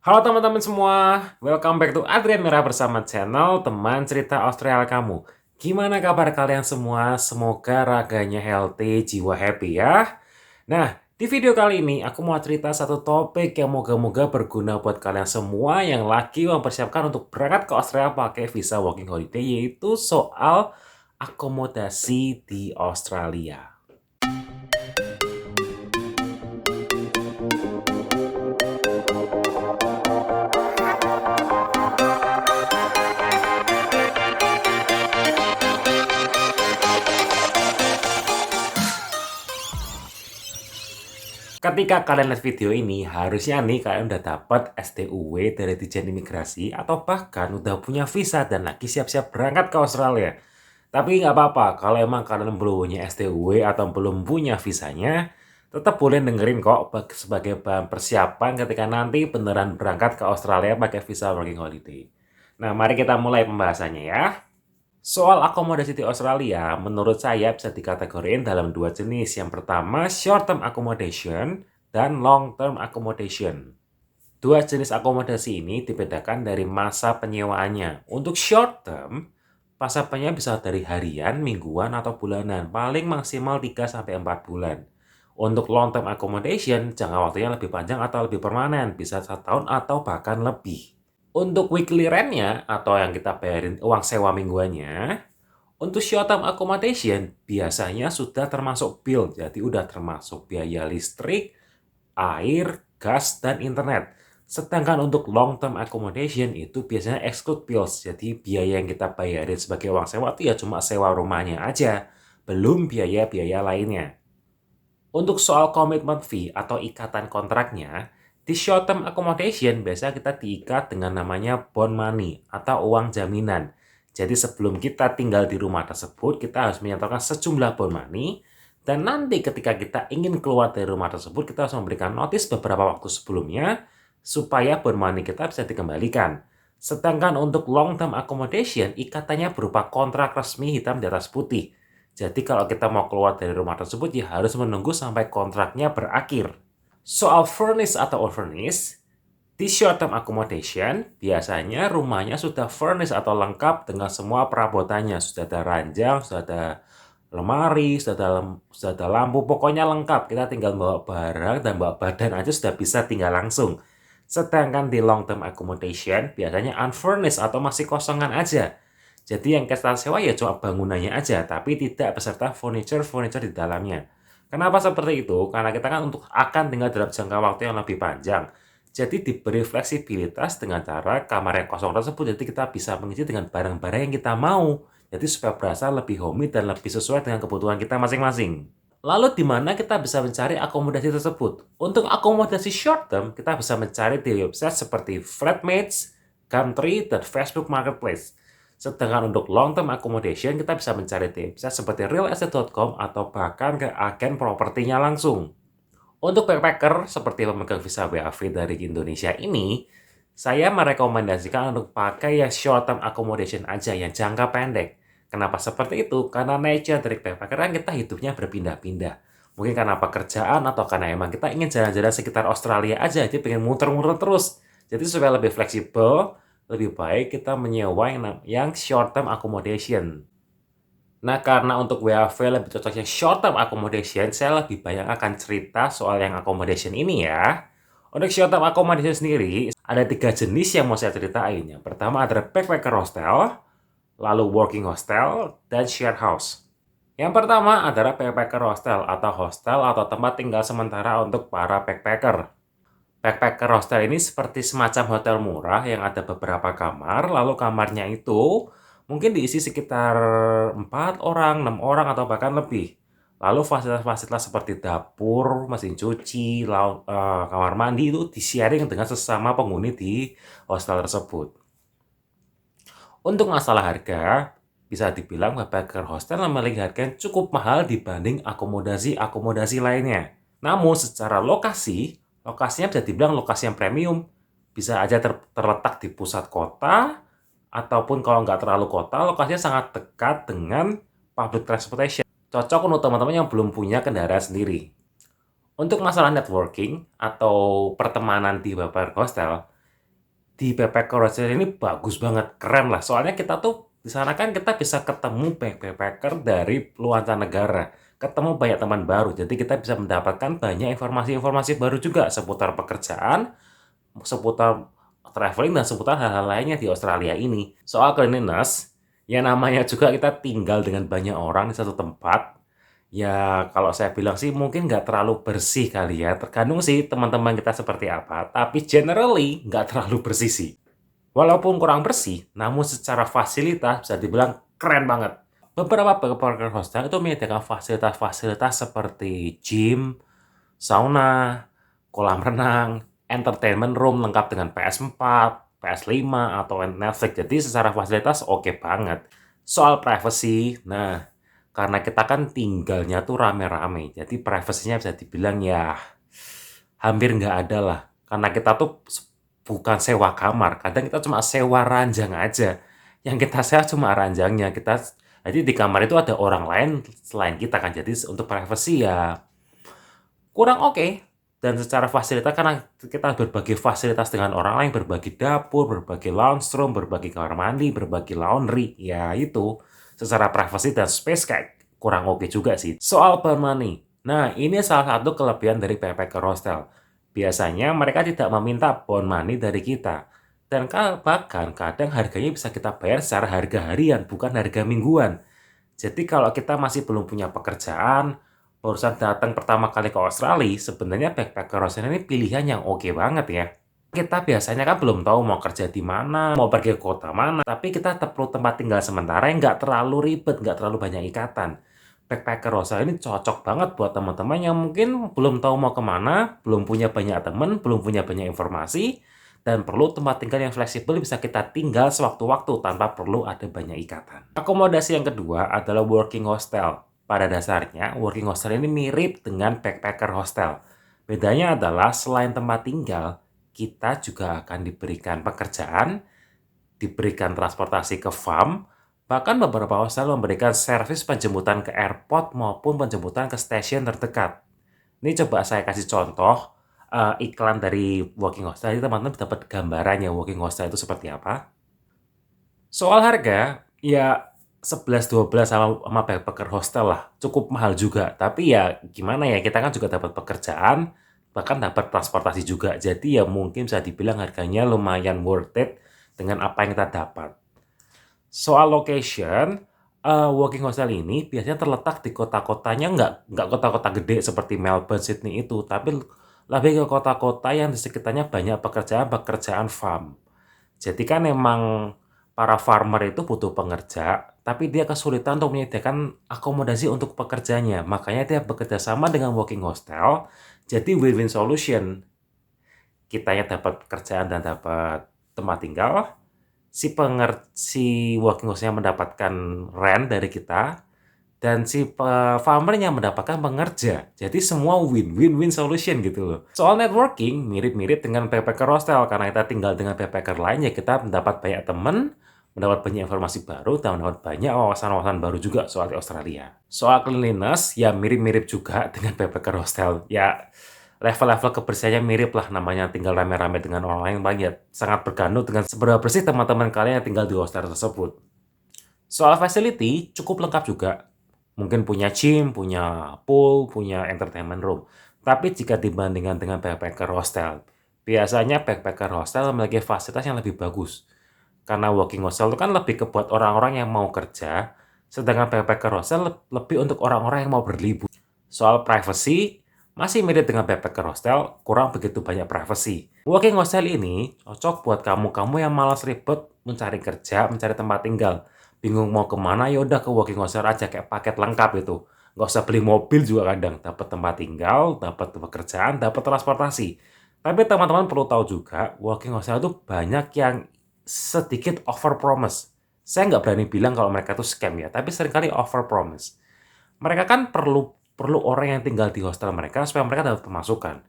Halo teman-teman semua, welcome back to Adrian Mera bersama channel Teman Cerita Australia Kamu. Gimana kabar kalian semua? Semoga raganya healthy, jiwa happy ya. Nah, di video kali ini aku mau cerita satu topik yang moga-moga berguna buat kalian semua yang lagi mempersiapkan untuk berangkat ke Australia pakai visa working holiday, yaitu soal akomodasi di Australia. Ketika kalian lihat video ini, harusnya nih kalian udah dapat STUW dari Dijen Imigrasi atau bahkan udah punya visa dan lagi siap-siap berangkat ke Australia. Tapi nggak apa-apa, kalau emang kalian belum punya STUW atau belum punya visanya, tetap boleh dengerin kok sebagai bahan persiapan ketika nanti beneran berangkat ke Australia pakai visa working holiday. Nah, mari kita mulai pembahasannya ya. Soal akomodasi di Australia, menurut saya bisa dikategorikan dalam dua jenis. Yang pertama, short term accommodation dan long term accommodation. Dua jenis akomodasi ini dibedakan dari masa penyewaannya. Untuk short term, masa penyewa bisa dari harian, mingguan, atau bulanan. Paling maksimal 3-4 bulan. Untuk long term accommodation, jangka waktunya lebih panjang atau lebih permanen. Bisa 1 tahun atau bahkan lebih. Untuk weekly rent-nya atau yang kita bayarin uang sewa mingguannya, untuk short term accommodation biasanya sudah termasuk bill, jadi udah termasuk biaya listrik, air, gas, dan internet. Sedangkan untuk long term accommodation itu biasanya exclude bills, jadi biaya yang kita bayarin sebagai uang sewa itu ya cuma sewa rumahnya aja, belum biaya-biaya lainnya. Untuk soal commitment fee atau ikatan kontraknya, di short term accommodation biasa kita diikat dengan namanya bond money atau uang jaminan. Jadi sebelum kita tinggal di rumah tersebut, kita harus menyertakan sejumlah bond money, dan nanti ketika kita ingin keluar dari rumah tersebut, kita harus memberikan notis beberapa waktu sebelumnya, supaya bond money kita bisa dikembalikan. Sedangkan untuk long term accommodation, ikatannya berupa kontrak resmi hitam di atas putih. Jadi kalau kita mau keluar dari rumah tersebut ya harus menunggu sampai kontraknya berakhir. Soal furnish atau unfurnished, di short term accommodation biasanya rumahnya sudah furnish atau lengkap dengan semua perabotannya. Sudah ada ranjang, sudah ada lemari, sudah ada lampu, pokoknya lengkap. Kita tinggal bawa barang dan bawa badan aja sudah bisa tinggal langsung. Sedangkan di long term accommodation biasanya unfurnished atau masih kosongan aja. Jadi yang kita sewa ya cuma bangunannya aja, tapi tidak beserta furniture-furniture di dalamnya. Kenapa seperti itu? Karena kita kan akan tinggal dalam jangka waktu yang lebih panjang. Jadi diberi fleksibilitas dengan cara kamar yang kosong tersebut, jadi kita bisa mengisi dengan barang-barang yang kita mau. Jadi supaya berasa lebih homey dan lebih sesuai dengan kebutuhan kita masing-masing. Lalu di mana kita bisa mencari akomodasi tersebut? Untuk akomodasi short term, kita bisa mencari di website seperti Flatmates, Gumtree, dan Facebook Marketplace. Sedangkan untuk long term accommodation, kita bisa mencari di website seperti realestate.com atau bahkan ke agen propertinya langsung. Untuk backpacker seperti pemegang visa WAV dari Indonesia ini, saya merekomendasikan untuk pakai yang short term accommodation aja, yang jangka pendek. Kenapa seperti itu? Karena nature dari backpacker kan kita hidupnya berpindah-pindah. Mungkin karena pekerjaan atau karena emang kita ingin jalan-jalan sekitar Australia aja, jadi pengen muter-muter terus. Jadi supaya lebih fleksibel, lebih baik kita menyewa yang short term accommodation. Nah, karena untuk WAV lebih cocok yang short term accommodation, saya lebih banyak akan cerita soal yang accommodation ini ya. Untuk short term accommodation sendiri, ada 3 jenis yang mau saya ceritain. Yang pertama adalah backpacker hostel, lalu working hostel, dan share house. Yang pertama adalah backpacker hostel atau tempat tinggal sementara untuk para backpacker. Backpacker hostel ini seperti semacam hotel murah yang ada beberapa kamar, lalu kamarnya itu mungkin diisi sekitar 4 orang, 6 orang, atau bahkan lebih. Lalu fasilitas-fasilitas seperti dapur, mesin cuci, kamar mandi itu di-sharing dengan sesama penghuni di hostel tersebut. Untuk masalah harga, bisa dibilang backpacker hostel memiliki harga yang cukup mahal dibanding akomodasi-akomodasi lainnya. Namun secara lokasinya bisa dibilang lokasi yang premium. Bisa aja terletak di pusat kota, ataupun kalau nggak terlalu kota, lokasinya sangat dekat dengan public transportation. Cocok untuk teman-teman yang belum punya kendaraan sendiri. Untuk masalah networking atau pertemanan di backpacker hostel, di backpacker hostel ini bagus banget, keren lah. Soalnya kita tuh di sana kan kita bisa ketemu backpacker dari luar negara, ketemu banyak teman baru. Jadi kita bisa mendapatkan banyak informasi-informasi baru juga seputar pekerjaan, seputar traveling dan seputar hal-hal lainnya di Australia ini. Soal cleanliness, ya namanya juga kita tinggal dengan banyak orang di satu tempat. Ya kalau saya bilang sih mungkin nggak terlalu bersih kali ya. Tergantung sih teman-teman kita seperti apa. Tapi generally nggak terlalu bersih sih. Walaupun kurang bersih, namun secara fasilitas bisa dibilang keren banget. Beberapa backpacker hostel itu menyediakan fasilitas-fasilitas seperti gym, sauna, kolam renang, entertainment room lengkap dengan PS4, PS5, atau Netflix. Jadi secara fasilitas oke banget. Soal privacy, nah karena kita kan tinggalnya tuh rame-rame, jadi privasinya bisa dibilang ya hampir nggak ada lah. Karena kita tuh bukan sewa kamar, kadang kita cuma sewa ranjang aja. Yang kita sewa cuma ranjangnya. Jadi di kamar itu ada orang lain selain kita kan. Jadi untuk privacy ya kurang oke. Dan secara fasilitas karena kita berbagi fasilitas dengan orang lain, berbagi dapur, berbagi lounge room, berbagi kamar mandi, berbagi laundry, ya itu secara privasi dan space kayak kurang oke juga sih. Soal burn money, nah ini salah satu kelebihan dari backpacker hostel. Biasanya mereka tidak meminta bond money dari kita. Dan bahkan kadang harganya bisa kita bayar secara harga harian, bukan harga mingguan. Jadi kalau kita masih belum punya pekerjaan, barusan datang pertama kali ke Australia, sebenarnya backpacker hostel ini pilihan yang oke banget ya. Kita biasanya kan belum tahu mau kerja di mana, mau pergi ke kota mana, tapi kita tetap perlu tempat tinggal sementara yang nggak terlalu ribet, nggak terlalu banyak ikatan. Backpacker hostel ini cocok banget buat teman-teman yang mungkin belum tahu mau kemana, belum punya banyak teman, belum punya banyak informasi, dan perlu tempat tinggal yang fleksibel bisa kita tinggal sewaktu-waktu tanpa perlu ada banyak ikatan. Akomodasi yang kedua adalah working hostel. Pada dasarnya, working hostel ini mirip dengan backpacker hostel. Bedanya adalah selain tempat tinggal, kita juga akan diberikan pekerjaan, diberikan transportasi ke farm, bahkan beberapa hostel memberikan servis penjemputan ke airport maupun penjemputan ke stasiun terdekat. Ini coba saya kasih contoh iklan dari working hostel, jadi teman-teman dapat gambarannya working hostel itu seperti apa. Soal harga, ya 11-12 sama backpacker hostel lah. Cukup mahal juga. Tapi ya gimana ya, kita kan juga dapat pekerjaan, bahkan dapat transportasi juga. Jadi ya mungkin bisa dibilang harganya lumayan worth it dengan apa yang kita dapat. Soal location, working hostel ini biasanya terletak di kota-kotanya nggak kota-kota gede seperti Melbourne, Sydney itu, tapi lebih ke kota-kota yang di sekitarnya banyak pekerjaan farm. Jadi kan emang para farmer itu butuh pengerja, tapi dia kesulitan untuk menyediakan akomodasi untuk pekerjanya. Makanya dia bekerja sama dengan working hostel, jadi win-win solution. Kitanya dapat pekerjaan dan dapat tempat tinggal, si working hostel mendapatkan rent dari kita, dan si farmernya mendapatkan pengerja. Jadi semua win-win solution gitu loh. Soal networking, mirip-mirip dengan backpacker hostel. Karena kita tinggal dengan backpacker lain, ya kita mendapat banyak teman, mendapat banyak informasi baru, dan mendapat banyak wawasan-wawasan baru juga soal di Australia. Soal cleanliness, ya mirip-mirip juga dengan backpacker hostel. Ya level-level kebersihannya mirip lah, namanya tinggal rame-rame dengan orang lain banyak. Sangat bergantung dengan seberapa bersih teman-teman kalian yang tinggal di hostel tersebut. Soal facility, cukup lengkap juga. Mungkin punya gym, punya pool, punya entertainment room. Tapi jika dibandingkan dengan backpacker hostel, biasanya backpacker hostel memiliki fasilitas yang lebih bagus. Karena working hostel itu kan lebih ke buat orang-orang yang mau kerja, sedangkan backpacker hostel lebih untuk orang-orang yang mau berlibur. Soal privacy, masih mirip dengan backpacker hostel, kurang begitu banyak privacy. Working hostel ini cocok buat kamu-kamu yang malas ribet mencari kerja, mencari tempat tinggal. Bingung mau kemana, ya udah ke working hostel aja kayak paket lengkap itu. Nggak usah beli mobil juga kadang. Dapat tempat tinggal, dapat pekerjaan, dapat transportasi. Tapi teman-teman perlu tahu juga, working hostel itu banyak yang sedikit over promise. Saya nggak berani bilang kalau mereka itu scam ya, tapi seringkali over promise. Mereka kan perlu orang yang tinggal di hostel mereka supaya mereka dapat pemasukan.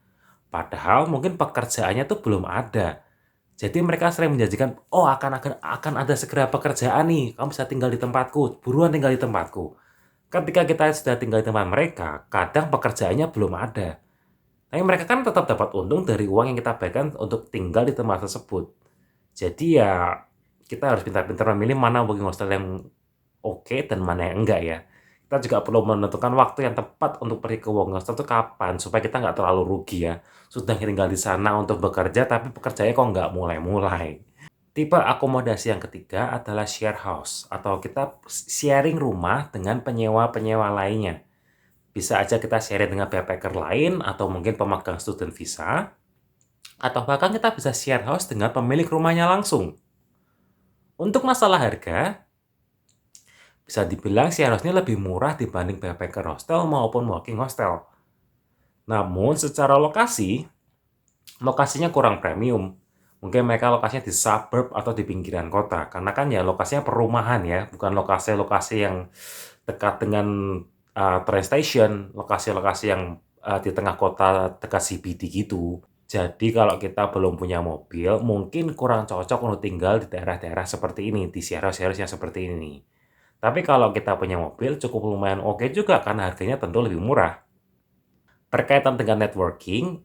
Padahal mungkin pekerjaannya tuh belum ada. Jadi mereka sering menjanjikan, oh akan ada segera pekerjaan nih, kamu bisa tinggal di tempatku, buruan tinggal di tempatku. Ketika kita sudah tinggal di tempat mereka, kadang pekerjaannya belum ada. Tapi mereka kan tetap dapat untung dari uang yang kita bayarkan untuk tinggal di tempat tersebut. Jadi ya kita harus pintar-pintar memilih mana working hostel yang oke dan mana yang enggak ya. Kita juga perlu menentukan waktu yang tepat untuk pergi ke working hostel itu kapan, supaya kita nggak terlalu rugi ya. Sudah tinggal di sana untuk bekerja, tapi pekerjaannya kok nggak mulai-mulai. Tipe akomodasi yang ketiga adalah share house, atau kita sharing rumah dengan penyewa-penyewa lainnya. Bisa aja kita sharing dengan backpacker lain, atau mungkin pemegang student visa, atau bahkan kita bisa share house dengan pemilik rumahnya langsung. Untuk masalah harga, bisa dibilang share house ini lebih murah dibanding backpacker hostel maupun walking hostel. Namun secara lokasi, lokasinya kurang premium. Mungkin mereka lokasinya di suburb atau di pinggiran kota, karena kan ya lokasinya perumahan ya, bukan lokasi-lokasi yang dekat dengan train station, lokasi-lokasi yang di tengah kota dekat CBD gitu. Jadi kalau kita belum punya mobil, mungkin kurang cocok untuk tinggal di daerah-daerah seperti ini, di share house yang seperti ini. Tapi kalau kita punya mobil, cukup lumayan oke juga karena harganya tentu lebih murah. Berkaitan dengan networking,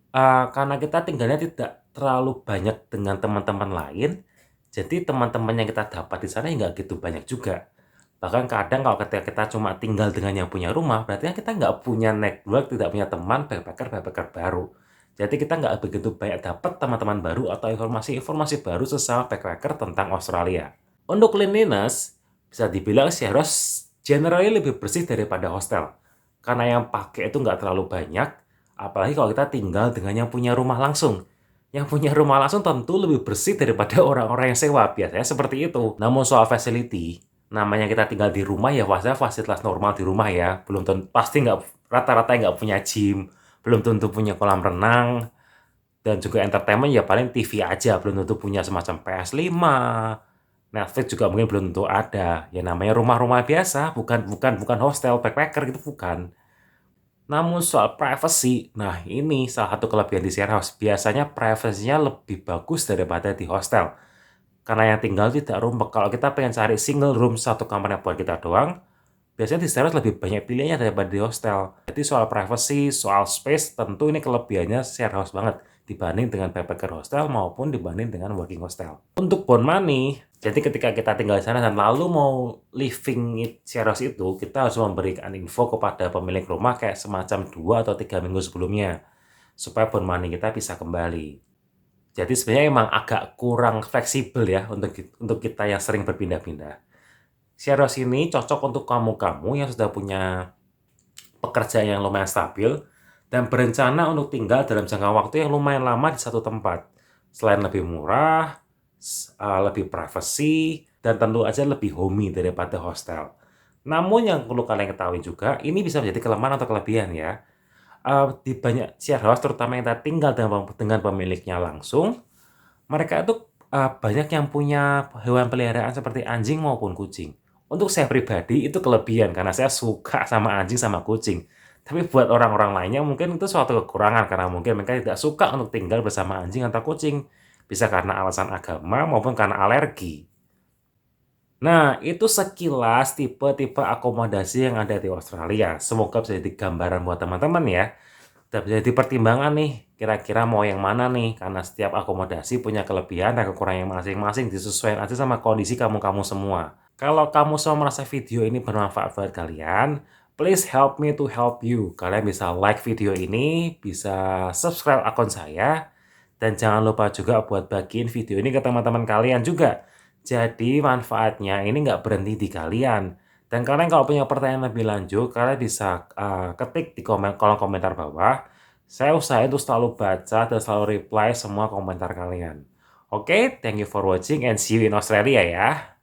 karena kita tinggalnya tidak terlalu banyak dengan teman-teman lain, jadi teman-teman yang kita dapat di sana ya nggak gitu banyak juga. Bahkan kadang kalau ketika kita cuma tinggal dengan yang punya rumah, berarti kan kita nggak punya network, tidak punya teman backpacker baru. Jadi kita nggak begitu banyak dapat teman-teman baru atau informasi-informasi baru sesama backpacker tentang Australia. Untuk cleanliness, bisa dibilang sih harus generally lebih bersih daripada hostel. Karena yang pakai itu nggak terlalu banyak, apalagi kalau kita tinggal dengan yang punya rumah langsung. Yang punya rumah langsung tentu lebih bersih daripada orang-orang yang sewa, biasanya seperti itu. Namun soal facility, namanya kita tinggal di rumah ya pasti fasilitas normal di rumah ya. Belum tentu, pasti nggak rata-rata nggak punya gym, belum tentu punya kolam renang, dan juga entertainment ya paling TV aja, belum tentu punya semacam PS5, Netflix juga mungkin belum tentu ada. Ya namanya rumah-rumah biasa, bukan hostel backpacker gitu bukan. Namun soal privacy, nah ini salah satu kelebihan di share house. Biasanya privasinya lebih bagus daripada di hostel. Karena yang tinggal tidak rumah. Kalau kita pengen cari single room satu kamar yang buat kita doang, biasanya di share house lebih banyak pilihannya daripada di hostel. Jadi soal privacy, soal space, tentu ini kelebihannya share house banget dibanding dengan backpacker hostel maupun dibanding dengan working hostel. Untuk bond money, jadi ketika kita tinggal di sana dan lalu mau living share house itu, kita harus memberikan info kepada pemilik rumah kayak semacam 2 atau 3 minggu sebelumnya, supaya bond money kita bisa kembali. Jadi sebenarnya emang agak kurang fleksibel ya untuk kita yang sering berpindah-pindah. Share house ini cocok untuk kamu-kamu yang sudah punya pekerjaan yang lumayan stabil dan berencana untuk tinggal dalam jangka waktu yang lumayan lama di satu tempat. Selain lebih murah, lebih privacy, dan tentu aja lebih homey daripada hostel. Namun yang perlu kalian ketahui juga, ini bisa menjadi kelemahan atau kelebihan ya. Di banyak share house, terutama yang kita tinggal dengan pemiliknya langsung, mereka itu banyak yang punya hewan peliharaan seperti anjing maupun kucing. Untuk saya pribadi itu kelebihan karena saya suka sama anjing sama kucing. Tapi buat orang-orang lainnya mungkin itu suatu kekurangan karena mungkin mereka tidak suka untuk tinggal bersama anjing atau kucing. Bisa karena alasan agama maupun karena alergi. Nah, itu sekilas tipe-tipe akomodasi yang ada di Australia. Semoga bisa jadi gambaran buat teman-teman ya. Dan bisa jadi pertimbangan nih, kira-kira mau yang mana nih? Karena setiap akomodasi punya kelebihan dan kekurangan masing-masing, disesuaikan aja sama kondisi kamu-kamu semua. Kalau kamu semua merasa video ini bermanfaat buat kalian, please help me to help you. Kalian bisa like video ini, bisa subscribe akun saya, dan jangan lupa juga buat bagiin video ini ke teman-teman kalian juga. Jadi manfaatnya ini nggak berhenti di kalian. Dan kalian kalau punya pertanyaan lebih lanjut, kalian bisa ketik di kolom komentar bawah. Saya usahain untuk selalu baca dan selalu reply semua komentar kalian. Oke, thank you for watching and see you in Australia ya.